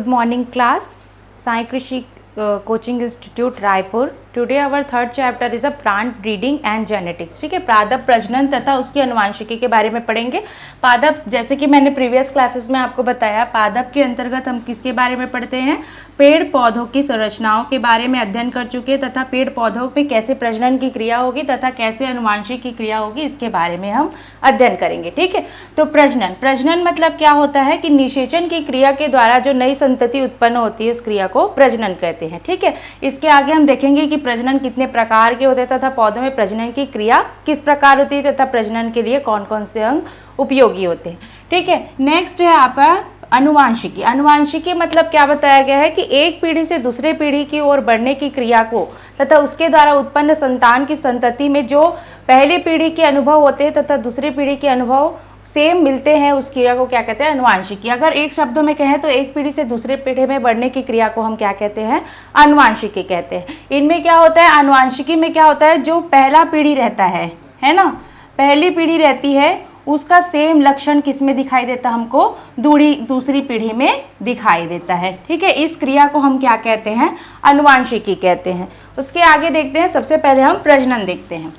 Good morning class. Sai Krishi Coaching Institute Raipur. Today our third chapter is a plant breeding and genetics. ठीक है, पादप प्रजनन तथा उसकी अनुवांशिकी के बारे में पढ़ेंगे। पादप, जैसे कि मैंने प्रीवियस क्लासेस में आपको बताया, पादप के अंतर्गत हम किसके बारे में पढ़ते हैं? पेड़ पौधों की संरचनाओं के बारे में अध्ययन कर चुके हैं तथा पेड़ पौधों पे कैसे प्रजनन की क्रिया होगी तथा कैसे अनुवांशिक की क्रिया होगी, इसके बारे में हम अध्ययन करेंगे। ठीक है, तो प्रजनन मतलब क्या होता है कि निषेचन की क्रिया के द्वारा जो नई संतति उत्पन्न होती है, उस क्रिया को प्रजनन कहते हैं। ठीक है, इसके आगे हम देखेंगे कि प्रजनन कितने प्रकार के होते हैं तथा पौधों में प्रजनन की क्रिया किस प्रकार होती है तथा प्रजनन के लिए कौन कौन से अंग उपयोगी होते हैं। ठीक है, नेक्स्ट है आपका अनुवांशिकी। अनुवांशिकी मतलब क्या बताया गया है कि एक पीढ़ी से दूसरे पीढ़ी की ओर बढ़ने की क्रिया को तथा उसके द्वारा उत्पन्न संतान की संतति में जो पहली पीढ़ी के अनुभव होते हैं तथा दूसरी पीढ़ी के अनुभव सेम मिलते हैं, उस क्रिया को क्या कहते हैं? अनुवांशिकी। अगर एक शब्दों में कहें तो एक पीढ़ी से दूसरे पीढ़ी में बढ़ने की क्रिया को हम क्या कहते हैं? अनुवांशिकी कहते हैं। इनमें क्या होता है? अनुवांशिकी में क्या होता है? जो पहला पीढ़ी रहता है ना, पहली पीढ़ी रहती है, उसका सेम लक्षण किस में दिखाई देता? हमको दूसरी पीढ़ी में दिखाई देता है। ठीक है, इस क्रिया को हम क्या कहते हैं? अनुवांशिकी कहते हैं। उसके आगे देखते हैं, सबसे पहले हम प्रजनन देखते हैं।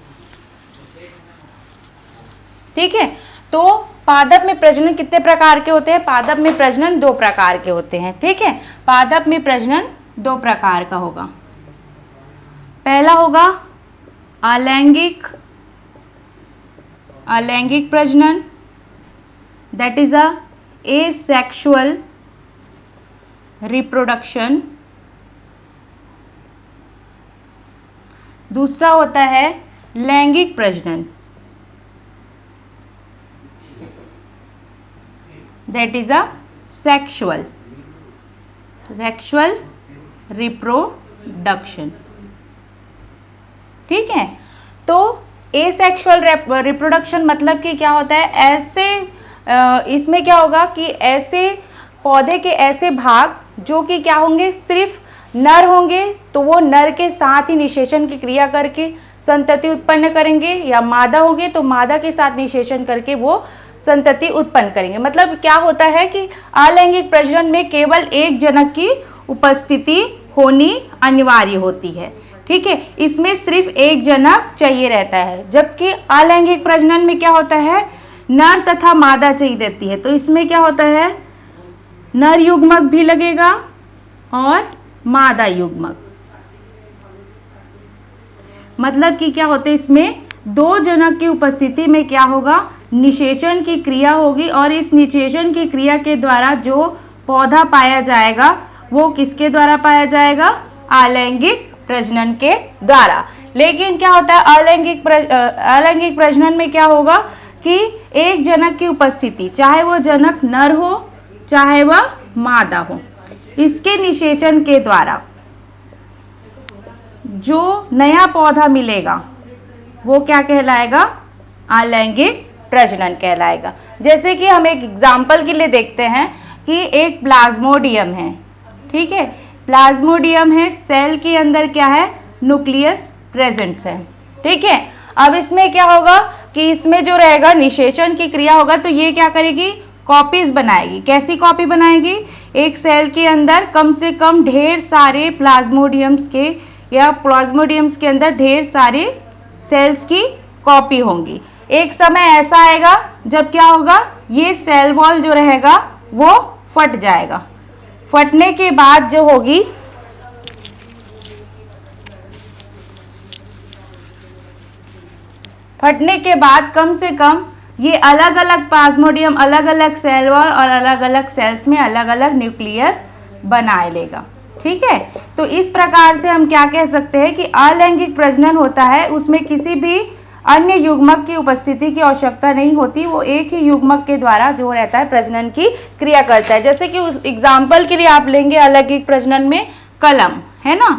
ठीक है, तो पादप में प्रजनन कितने प्रकार के होते हैं? पादप में प्रजनन 2 प्रकार के होते हैं। ठीक है, पादप में प्रजनन 2 प्रकार का होगा। पहला होगा अलैंगिक प्रजनन, that is a asexual reproduction. दूसरा होता है लैंगिक प्रजनन, that is a sexual reproduction. ठीक है, तो एसेक्सुअल रिप्रोडक्शन मतलब कि क्या होता है? ऐसे इसमें क्या होगा कि ऐसे पौधे के ऐसे भाग जो कि क्या होंगे? सिर्फ नर होंगे, तो वो नर के साथ ही निषेचन की क्रिया करके संतति उत्पन्न करेंगे, या मादा होंगे तो मादा के साथ निषेचन करके वो संतति उत्पन्न करेंगे। मतलब क्या होता है कि अलैंगिक प्रजनन में केवल एक जनक की उपस्थिति होनी अनिवार्य होती है। ठीक है, इसमें सिर्फ एक जनक चाहिए रहता है, जबकि अलैंगिक प्रजनन में क्या होता है? नर तथा मादा चाहिए रहती है। तो इसमें क्या होता है? नर युग्मक भी लगेगा और मादा युग्मक। मतलब कि क्या होते हैं? इसमें 2 जनक की उपस्थिति में क्या होगा? निषेचन की क्रिया होगी, और इस निषेचन की क्रिया के द्वारा जो पौधा पाया जाएगा वो किसके द्वारा पाया जाएगा? अलैंगिक प्रजनन के द्वारा। लेकिन क्या होता है? अलैंगिक प्रजनन में क्या होगा कि एक जनक की उपस्थिति, चाहे वो जनक नर हो चाहे वह मादा हो, इसके निषेचन के द्वारा जो नया पौधा मिलेगा वो क्या कहलाएगा? अलैंगिक प्रजनन कहलाएगा। जैसे कि हम एक एग्जाम्पल के लिए देखते हैं कि एक प्लाज्मोडियम है। ठीक है, प्लाज्मोडियम है, सेल के अंदर क्या है? न्यूक्लियस प्रेजेंट्स है। ठीक है, अब इसमें क्या होगा कि इसमें जो रहेगा निषेचन की क्रिया होगा, तो ये क्या करेगी? कॉपीज बनाएगी। कैसी कॉपी बनाएगी? एक सेल के अंदर कम से कम ढेर सारे प्लाज्मोडियम्स के अंदर ढेर सारे सेल्स की कॉपी होंगी। एक समय ऐसा आएगा जब क्या होगा? ये सेल वॉल जो रहेगा वो फट जाएगा। फटने के बाद जो होगी, फटने के बाद कम से कम ये अलग अलग प्लाज्मोडियम अलग अलग सेल वॉल और अलग अलग सेल्स में अलग अलग न्यूक्लियस बना लेगा। ठीक है, तो इस प्रकार से हम क्या कह सकते हैं कि अलैंगिक प्रजनन होता है, उसमें किसी भी अन्य युग्मक की उपस्थिति की आवश्यकता नहीं होती, वो एक ही युग्मक के द्वारा जो रहता है प्रजनन की क्रिया करता है। जैसे कि उस एग्जाम्पल के लिए आप लेंगे अलैंगिक प्रजनन में कलम, है ना,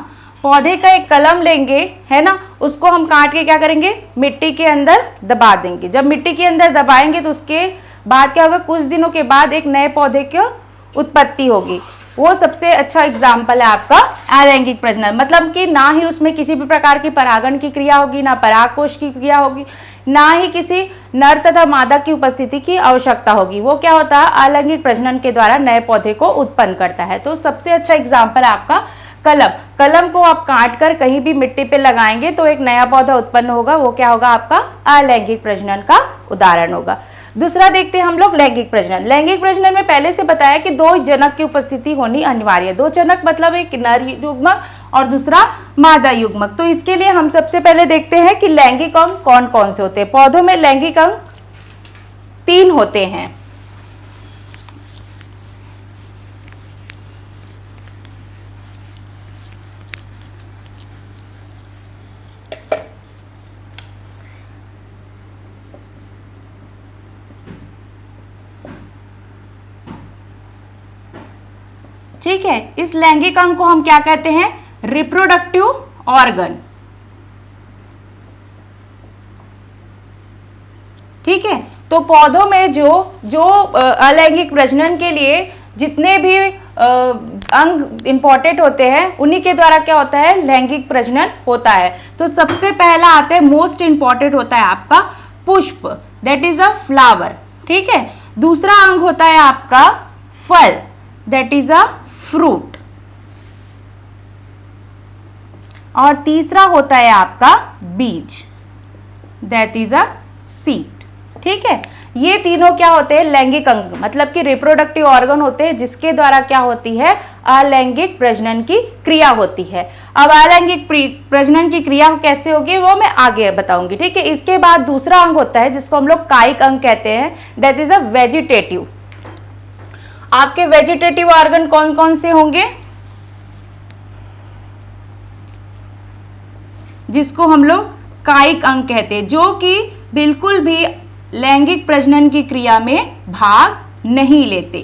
पौधे का एक कलम लेंगे, है ना, उसको हम काट के क्या करेंगे? मिट्टी के अंदर दबा देंगे। जब मिट्टी के अंदर दबाएंगे तो उसके बाद क्या होगा? कुछ दिनों के बाद एक नए पौधे की उत्पत्ति होगी। वो सबसे अच्छा एग्जाम्पल है आपका अलैंगिक प्रजनन। मतलब कि ना ही उसमें किसी भी प्रकार की परागण की क्रिया होगी, ना परागकोश की क्रिया होगी, ना ही किसी नर तथा मादा की उपस्थिति की आवश्यकता होगी। वो क्या होता है, अलैंगिक प्रजनन के द्वारा नए पौधे को उत्पन्न करता है। तो सबसे अच्छा एग्जाम्पल है आपका कलम। कलम को आप काट कर कहीं भी मिट्टी पे लगाएंगे तो एक नया पौधा उत्पन्न होगा, वो क्या होगा, आपका अलैंगिक प्रजनन का उदाहरण होगा। दूसरा देखते हैं हम लोग लैंगिक प्रजनन। लैंगिक प्रजनन में पहले से बताया कि दो जनक की उपस्थिति होनी अनिवार्य है। दो जनक मतलब एक नर युग्मक और दूसरा मादा युग्मक। तो इसके लिए हम सबसे पहले देखते हैं कि लैंगिक अंग कौन कौन से होते हैं। पौधों में लैंगिक अंग 3 होते हैं। ठीक है, इस लैंगिक अंग को हम क्या कहते हैं, रिप्रोडक्टिव ऑर्गन। ठीक है, तो पौधों में जो अलैंगिक प्रजनन के लिए जितने भी अंग इंपॉर्टेंट होते हैं उन्हीं के द्वारा क्या होता है, लैंगिक प्रजनन होता है। तो सबसे पहला आता है, मोस्ट इंपॉर्टेंट होता है आपका पुष्प, दैट इज अ फ्लावर। ठीक है, दूसरा अंग होता है आपका फल, दैट इज अ फ्रूट, और तीसरा होता है आपका बीज, दैट इज अ सीड। ठीक है, ये तीनों क्या होते हैं, लैंगिक अंग, मतलब कि रिप्रोडक्टिव ऑर्गन होते हैं जिसके द्वारा क्या होती है, अलैंगिक प्रजनन की क्रिया होती है। अब अलैंगिक प्रजनन की क्रिया कैसे होगी वो मैं आगे बताऊंगी। ठीक है, इसके बाद दूसरा अंग होता है जिसको हम लोग कायिक अंग कहते हैं, दैट इज अ वेजिटेटिव। आपके वेजिटेटिव ऑर्गन कौन कौन से होंगे, जिसको हम लोग कायिक अंग कहते हैं, जो कि बिल्कुल भी लैंगिक प्रजनन की क्रिया में भाग नहीं लेते।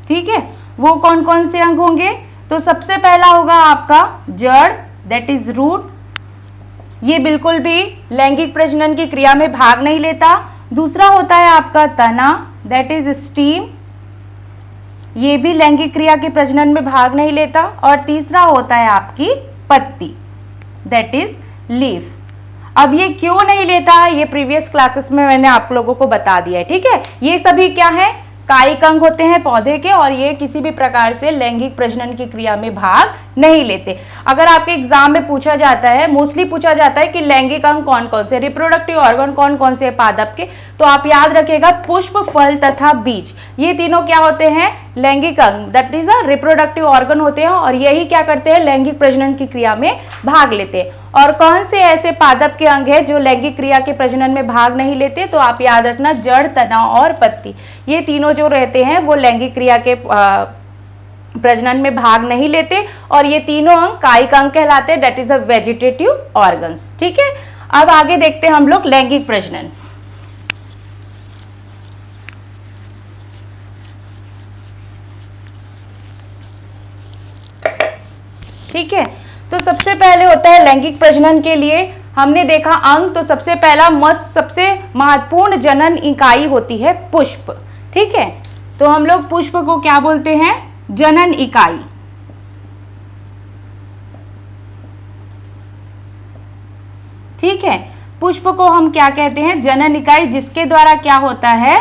ठीक है, वो कौन कौन से अंग होंगे, तो सबसे पहला होगा आपका जड़, दैट इज रूट। ये बिल्कुल भी लैंगिक प्रजनन की क्रिया में भाग नहीं लेता। दूसरा होता है आपका तना, दैट इज स्टीम। ये भी लैंगिक क्रिया के प्रजनन में भाग नहीं लेता। और तीसरा होता है आपकी पत्ती, दैट इज लीफ। अब ये क्यों नहीं लेता, ये प्रीवियस क्लासेस में मैंने आप लोगों को बता दिया है। ठीक है, ये सभी क्या है, कायिक अंग होते हैं पौधे के, और ये किसी भी प्रकार से लैंगिक प्रजनन की क्रिया में भाग नहीं लेते। अगर आपके एग्जाम में पूछा जाता है, मोस्टली पूछा जाता है कि लैंगिक अंग कौन कौन से, रिप्रोडक्टिव ऑर्गन कौन कौन से पादप के, तो आप याद रखिएगा पुष्प, फल तथा बीज, ये तीनों क्या होते हैं, लैंगिक अंग, that is a reproductive organ होते हैं, और यही क्या करते हैं, लैंगिक प्रजनन की क्रिया में भाग लेते हैं। और कौन से ऐसे पादप के अंग है जो लैंगिक क्रिया के प्रजनन में भाग नहीं लेते, तो आप याद रखना जड़, तना और पत्ती, ये तीनों जो रहते हैं वो लैंगिक क्रिया के प्रजनन में भाग नहीं लेते, और ये तीनों अंग कायिक अंग कहलाते हैं, that is a vegetative organs. ठीक है, अब आगे देखते हैं हम लोग लैंगिक प्रजनन। ठीक है, तो सबसे पहले होता है लैंगिक प्रजनन के लिए हमने देखा अंग, तो सबसे पहला सबसे महत्वपूर्ण जनन इकाई होती है पुष्प। ठीक है, तो हम लोग पुष्प को क्या बोलते हैं, जनन इकाई। ठीक है, पुष्प को हम क्या कहते हैं, जनन इकाई, जिसके द्वारा क्या होता है,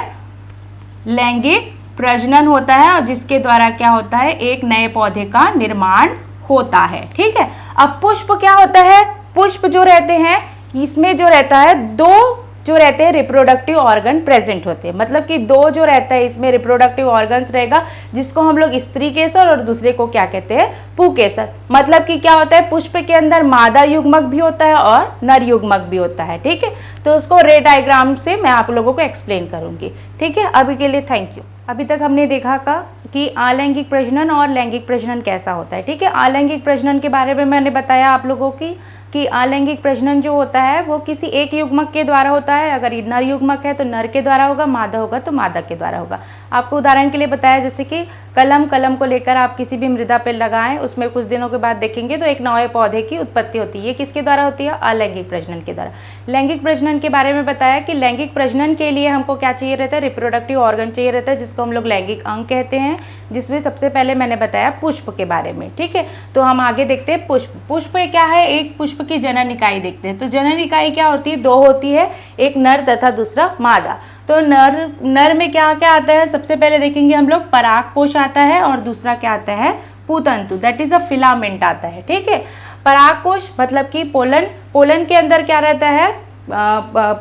लैंगिक प्रजनन होता है, और जिसके द्वारा क्या होता है, एक नए पौधे का निर्माण होता है। ठीक है, अब पुष्प क्या होता है, पुष्प जो रहते हैं इसमें जो रहता है, दो जो रहते हैं रिप्रोडक्टिव ऑर्गन प्रेजेंट होते हैं, मतलब कि दो जो रहता है इसमें रिप्रोडक्टिव ऑर्गन्स रहेगा, जिसको हम लोग स्त्री केसर और दूसरे को क्या कहते हैं, पुंकेसर। मतलब कि क्या होता है, पुष्प के अंदर मादा युग्मक भी होता है और नर युग्मक भी होता है। ठीक है, तो उसको रे डायग्राम से मैं आप लोगों को एक्सप्लेन करूंगी। ठीक है, अभी के लिए थैंक यू। अभी तक हमने देखा कि अलैंगिक प्रजनन और लैंगिक प्रजनन कैसा होता है। ठीक है, अलैंगिक प्रजनन के बारे में मैंने बताया आप लोगों की कि अलैंगिक प्रजनन जो होता है वो किसी एक युग्मक के द्वारा होता है। अगर नर युग्मक है तो नर के द्वारा होगा, मादा होगा तो मादा के द्वारा होगा। आपको उदाहरण के लिए बताया, जैसे कि कलम को लेकर आप किसी भी मृदा पर लगाएं, उसमें कुछ दिनों के बाद देखेंगे तो एक नए पौधे की उत्पत्ति होती है। ये किसके द्वारा होती है? अलैंगिक प्रजनन के द्वारा। लैंगिक प्रजनन के बारे में बताया कि लैंगिक प्रजनन के लिए हमको क्या चाहिए रहता है? रिप्रोडक्टिव ऑर्गन चाहिए रहता है, जिसको हम लोग लैंगिक अंग कहते हैं, जिसमें सबसे पहले मैंने बताया पुष्प के बारे में। ठीक है, तो हम आगे देखते हैं पुष्प। पुष्प क्या है? एक पुष्प की जनन इकाई देखते हैं। तो जनन इकाई क्या होती है? दो होती है, एक नर तथा दूसरा मादा। तो नर में क्या क्या आता है? सबसे पहले देखेंगे हम लोग परागकोश आता है, और दूसरा क्या आता है? पूतंतु, दैट इज अ फिलामेंट आता है। ठीक है, परागकोश मतलब कि पोलन के अंदर क्या रहता है?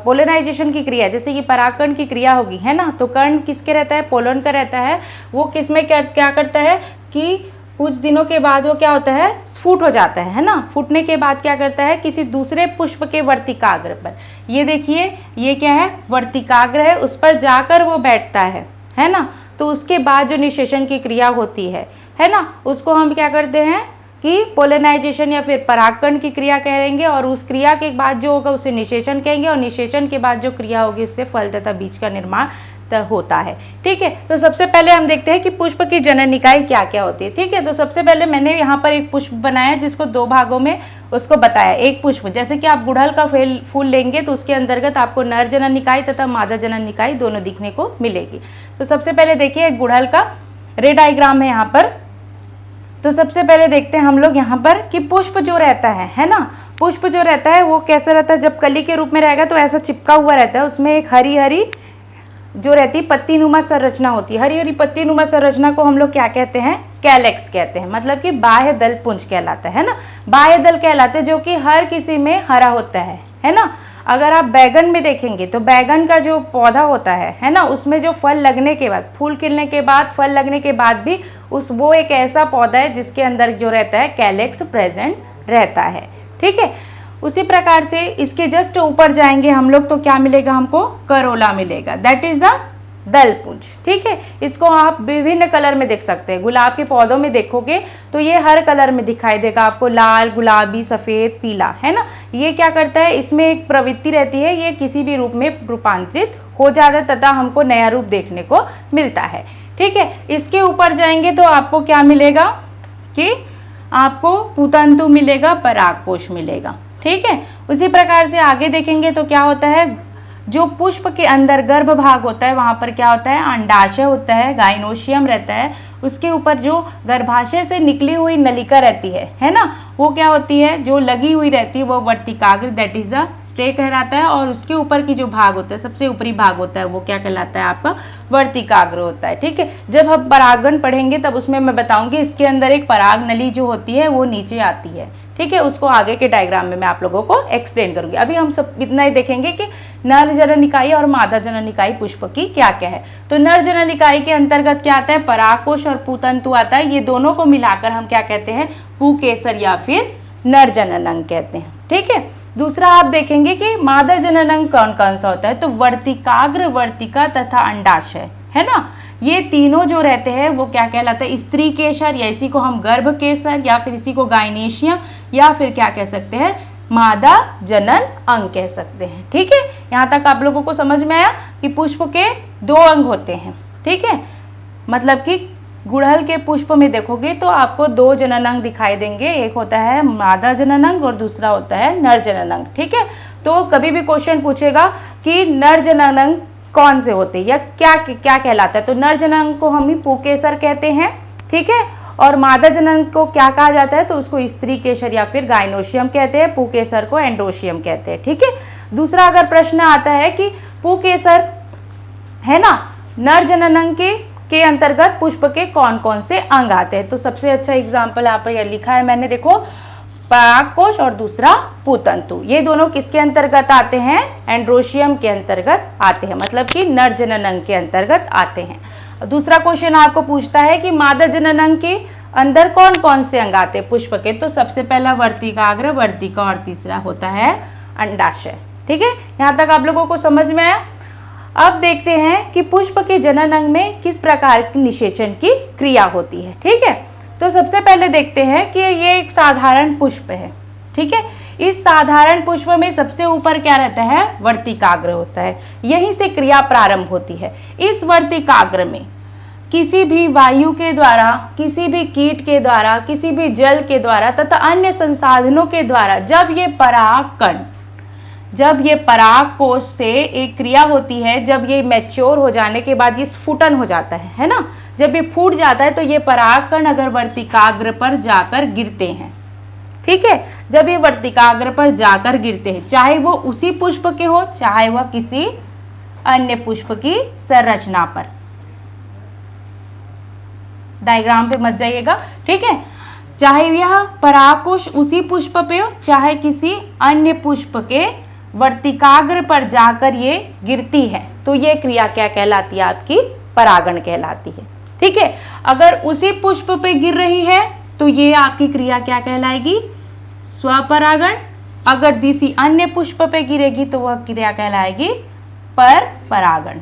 पोलनाइजेशन की क्रिया, जैसे कि परागकण की क्रिया होगी, है ना, तो कण किसके रहता है? पोलन का रहता है। वो किसमें क्या करता है कि कुछ दिनों के बाद वो क्या होता है? स्फुट हो जाता है ना। फूटने के बाद क्या करता है? किसी दूसरे पुष्प के वर्तिकाग्र पर, ये देखिए ये क्या है? वर्तिकाग्र है, उस पर जाकर वो बैठता है ना। तो उसके बाद जो निषेचन की क्रिया होती है ना, उसको हम क्या करते हैं कि पोलनाइजेशन या फिर परागकण की क्रिया कहेंगे, और उस क्रिया के बाद जो होगा उसे निषेचन कहेंगे, और निषेचन के बाद जो क्रिया होगी उससे फल तथा बीज का निर्माण होता है। ठीक है, तो सबसे पहले हम देखते हैं कि पुष्प की जनन इकाई क्या क्या होती है। ठीक है, तो सबसे पहले मैंने यहाँ पर एक पुष्प बनाया जिसको दो भागों में उसको बताया। एक पुष्प, जैसे कि आप गुड़हल का फूल लेंगे तो उसके अंतर्गत आपको नर जनन इकाई तथा मादा जनन इकाई दोनों दिखने को मिलेगी। तो सबसे पहले देखिए गुड़हल का रे डायग्राम है यहाँ पर। तो सबसे पहले देखते हैं हम लोग यहाँ पर कि पुष्प जो रहता है ना, पुष्प जो रहता है वो कैसा रहता है? जब कली के रूप में रहेगा तो ऐसा चिपका हुआ रहता है, उसमें एक हरी हरी जो रहती है पत्तीनुमा संरचना होती है। हरी हरी पत्तीनुमा संरचना को हम लोग क्या कहते हैं? कैलेक्स कहते हैं, मतलब कि बाह्य दल पुंज कहलाता है ना। बाह्य दल कहलाते हैं, जो कि हर किसी में हरा होता है ना। अगर आप बैगन में देखेंगे तो बैगन का जो पौधा होता है ना, उसमें जो फल लगने के बाद, फूल खिलने के बाद, फल लगने के बाद भी वो एक ऐसा पौधा है जिसके अंदर जो रहता है कैलेक्स प्रेजेंट रहता है। ठीक है, उसी प्रकार से इसके जस्ट ऊपर जाएंगे हम लोग तो क्या मिलेगा हमको? करोला मिलेगा, दैट इज द दलपुंज। ठीक है, इसको आप विभिन्न कलर में देख सकते हैं। गुलाब के पौधों में देखोगे तो ये हर कलर में दिखाई देगा आपको, लाल, गुलाबी, सफ़ेद, पीला, है ना। ये क्या करता है? इसमें एक प्रवृत्ति रहती है, ये किसी भी रूप में रूपांतरित हो जाता है तथा हमको नया रूप देखने को मिलता है। ठीक है, इसके ऊपर जाएंगे तो आपको क्या मिलेगा कि आपको पूतंतु मिलेगा, परागकोश मिलेगा। ठीक है, उसी प्रकार से आगे देखेंगे तो क्या होता है? जो पुष्प के अंदर गर्भ भाग होता है वहाँ पर क्या होता है? अंडाशय होता है, गाइनोशियम रहता है। उसके ऊपर जो गर्भाशय से निकली हुई नलिका रहती है ना, वो क्या होती है? जो लगी हुई रहती है वो वर्तिकाग्र, दैट इज अ स्टे कहलाता है। और उसके ऊपर की जो भाग होता है, सबसे ऊपरी भाग होता है, वो क्या कहलाता है? आपका वर्तिकाग्र होता है। ठीक है, जब हम परागण पढ़ेंगे तब उसमें मैं बताऊंगी इसके अंदर एक पराग नली जो होती है वो नीचे आती है। ठीक है, उसको आगे के डायग्राम में मैं आप लोगों को एक्सप्लेन करूंगी। अभी हम सब इतना ही देखेंगे कि नर जनन इकाई और मादा जनन इकाई पुष्प की क्या क्या है। तो नर जनन इकाई के अंतर्गत क्या आता है? परागकोश और पूतंतु आता है। ये दोनों को मिलाकर हम क्या कहते हैं? पुकेसर या फिर नर जनन अंग कहते हैं। ठीक है, दूसरा आप देखेंगे कि मादा जनन अंग कौन कौन सा होता है? तो वर्तिकाग्र, वर्तिका तथा अंडाशय, है ना। ये तीनों जो रहते हैं वो क्या कहलाता है? स्त्री केसर, या इसी को हम गर्भ केसर, या फिर इसी को गाइनेशियम, या फिर क्या कह सकते हैं? मादा जनन अंग कह सकते हैं। ठीक है, यहाँ तक आप लोगों को समझ में आया कि पुष्प के दो अंग होते हैं। ठीक है, मतलब कि गुड़हल के पुष्प में देखोगे तो आपको दो जनन अंग दिखाई देंगे, एक होता है मादा जनन अंग और दूसरा होता है नर जनन अंग। ठीक है, तो कभी भी क्वेश्चन पूछेगा कि नर जनन अंग कौन से होते हैं या क्या क्या कहलाता है, तो नर जनन को हम ही पुकेसर कहते हैं। ठीक है, और मादा जनन को क्या कहा जाता है? तो उसको स्त्री केसर या फिर गाइनोशियम कहते हैं, पुकेसर को एंड्रोशियम कहते हैं। ठीक है, दूसरा अगर प्रश्न आता है कि पुकेसर है ना, नर जनन अंग के अंतर्गत पुष्प के कौन कौन से अंग आते हैं? तो सबसे अच्छा एग्जाम्पल यहाँ पर लिखा है मैंने, देखो, परागकोश और दूसरा पूतंतु, ये दोनों किसके अंतर्गत आते हैं? एंड्रोशियम के अंतर्गत आते हैं, मतलब कि नर जनन अंग के अंतर्गत आते हैं। दूसरा क्वेश्चन आपको पूछता है कि मादा जनन अंग के अंदर कौन कौन से अंग आते हैं पुष्प के? तो सबसे पहला वर्तिकाग्र, वर्तिका, और तीसरा होता है अंडाशय। ठीक है, यहाँ तक आप लोगों को समझ में आया। अब देखते हैं कि पुष्प के जनन अंग में किस प्रकार की निषेचन की क्रिया होती है। ठीक है, तो सबसे पहले देखते हैं कि ये एक साधारण पुष्प है। ठीक है, इस साधारण पुष्प में सबसे ऊपर क्या रहता है? वर्तिकाग्र होता है, यहीं से क्रिया प्रारंभ होती है। इस वर्तिकाग्र में किसी भी वायु के द्वारा, किसी भी कीट के द्वारा, किसी भी जल के द्वारा तथा अन्य संसाधनों के द्वारा जब ये पराग कोश से एक क्रिया होती है, जब ये मैच्योर हो जाने के बाद ये स्फुटन हो जाता है ना, जब ये फूट जाता है तो ये परागकण अगर वर्तिकाग्र पर जाकर गिरते हैं, ठीक है, जब ये वर्तिकाग्र पर जाकर गिरते हैं, चाहे वो उसी पुष्प के हो, चाहे वह किसी अन्य पुष्प की संरचना पर, डायग्राम पे मत जाइएगा, ठीक है, चाहे यह परागकोश उसी पुष्प पे हो, चाहे किसी अन्य पुष्प के वर्तिकाग्र पर जाकर ये गिरती है, तो ये क्रिया क्या कहलाती है? आपकी परागण कहलाती है, ठीक है। अगर उसी पुष्प पे गिर रही है तो ये आपकी क्रिया क्या कहलाएगी? स्वपरागण। अगर किसी अन्य पुष्प पे गिरेगी तो वह क्रिया कहलाएगी पर परागण।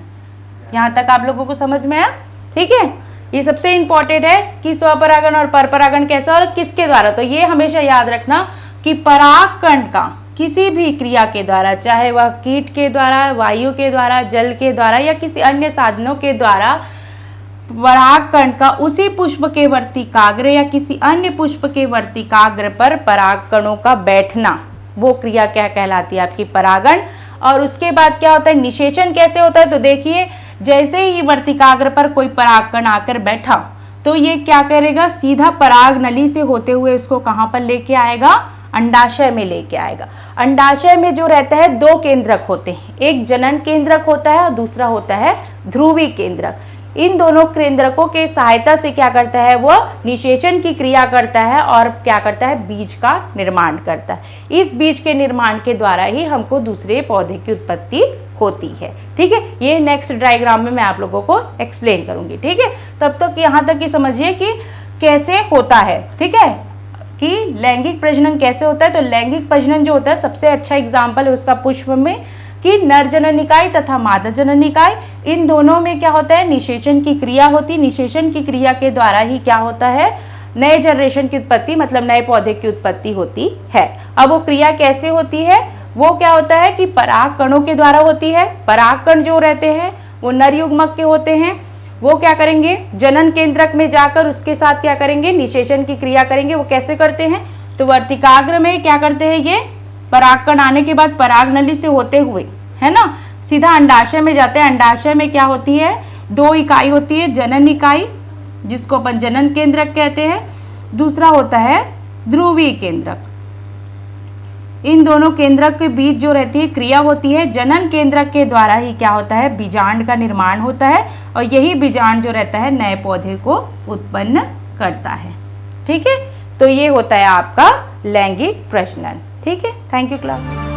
यहाँ तक आप लोगों को समझ में आया? ठीक है, ये सबसे इंपॉर्टेंट है कि स्वपरागण और परपरागण कैसा और किसके द्वारा। तो ये हमेशा याद रखना कि परागकण का किसी भी क्रिया के द्वारा, चाहे वह कीट के द्वारा, वायु के द्वारा, जल के द्वारा या किसी अन्य साधनों के द्वारा, परागकण का उसी पुष्प के वर्तिकाग्र या किसी अन्य पुष्प के वर्तिकाग्र पर परागकणों का बैठना, वो क्रिया क्या कहलाती है? आपकी परागण। और उसके बाद क्या होता है? निषेचन कैसे होता है? तो देखिए, जैसे ही वर्तिकाग्र पर कोई परागकण आकर बैठा तो ये क्या करेगा? सीधा पराग नली से होते हुए इसको कहाँ पर लेके आएगा? अंडाशय में लेके आएगा। अंडाशय में जो रहता है दो केंद्रक होते हैं, एक जनन केंद्रक होता है और दूसरा होता है ध्रुवी केंद्रक। इन दोनों केंद्रकों के सहायता से क्या करता है? वह निषेचन की क्रिया करता है और क्या करता है? बीज का निर्माण करता है। इस बीज के निर्माण के द्वारा ही हमको दूसरे पौधे की उत्पत्ति होती है। ठीक है, ये नेक्स्ट डायग्राम में मैं आप लोगों को एक्सप्लेन करूंगी। ठीक है, तब तक यहाँ तक ही समझिए कि कैसे होता है। ठीक है, कि लैंगिक प्रजनन कैसे होता है। तो लैंगिक प्रजनन जो होता है, सबसे अच्छा एग्जाम्पल है उसका पुष्प में कि नर जनन निकाय तथा मादा जनन निकाय, इन दोनों में क्या होता है? निषेचन की क्रिया होती। निषेचन की क्रिया के द्वारा ही क्या होता है? नए जनरेशन की उत्पत्ति, मतलब नए पौधे की उत्पत्ति होती है। अब वो क्रिया कैसे होती है? वो क्या होता है कि पराग कणों के द्वारा होती है। पराग कण जो रहते हैं वो नर युग्मक के होते हैं। वो क्या करेंगे? जनन केंद्रक में जाकर उसके साथ क्या करेंगे? निषेचन की क्रिया करेंगे। वो कैसे करते हैं? तो वर्तिकाग्र में क्या करते हैं? ये परागकण आने के बाद पराग नली से होते हुए, है ना, सीधा अंडाशय में जाते हैं। अंडाशय में क्या होती है? दो इकाई होती है, जनन इकाई जिसको अपन जनन केंद्रक कहते हैं, दूसरा होता है ध्रुवीय केंद्रक। इन दोनों केंद्रक के बीच जो रहती है क्रिया होती है, जनन केंद्रक के द्वारा ही क्या होता है? बीजांड का निर्माण होता है और यही बीजांड जो रहता है नए पौधे को उत्पन्न करता है। ठीक है, तो ये होता है आपका लैंगिक प्रजनन। ठीक है, थैंक यू क्लास।